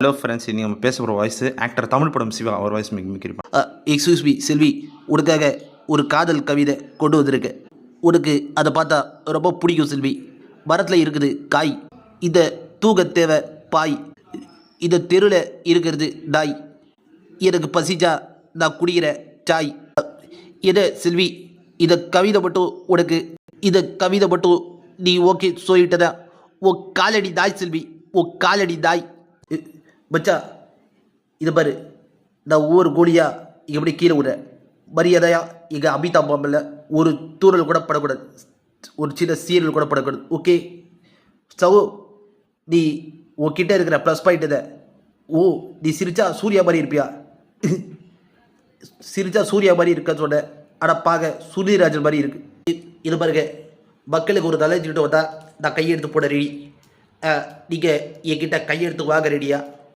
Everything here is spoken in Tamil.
ஹலோ ஃப்ரெண்ட்ஸ், இன்றைக்கி நம்ம பேச போகிற வாய்ஸ் ஆக்டர் தமிழ் படம் சிவா அவர் வாய்ஸ் மிக்கிருப்பான். எக்ஸ்கியூஸ் மீ செல்வி, உனக்காக ஒரு காதல் கவிதை கொண்டு வந்திருக்கு. உனக்கு அதை பார்த்தா ரொம்ப பிடிக்கும் செல்வி. மரத்தில் இருக்குது காய், இதை தூக்க தேவை பாய், இதை தெருவில் இருக்கிறது டாய், எனக்கு பசிச்சா நான் குடிக்கிற சாய். எதை செல்வி, இதை கவிதை மட்டும் உனக்கு, இதை கவிதை மட்டும் நீ ஓகே சொல்லிட்டதா? ஓ காலடி தாய் செல்வி, ஓ காலடி தாய். பச்சா இதை பாரு, நான் ஒவ்வொரு கோழியாக இங்கே எப்படி கீழே விடுறேன். மரியாதையா எங்கள் அமிதாப் பாம்பில் ஒரு தூரல் கூட படக்கூடாது, ஒரு சின்ன சீரியல் கூட படக்கூடாது. ஓகே சகோ, நீ உன்கிட்ட இருக்கிற ப்ளஸ் பாயிண்ட் இதை. ஓ நீ சிரிச்சா சூர்யா மாதிரி இருப்பியா? சிரிச்சா சூர்யா மாதிரி இருக்க சொன்ன, ஆனால் பார்க்க சுனிராஜன் மாதிரி இருக்கு. இது பாருங்க, மக்களுக்கு ஒரு தலைச்சிக்கிட்டு வந்தால் நான் கையெடுத்து போட ரெடி. நீங்கள் என்கிட்ட கையெடுத்து வாங்க ரெடியா?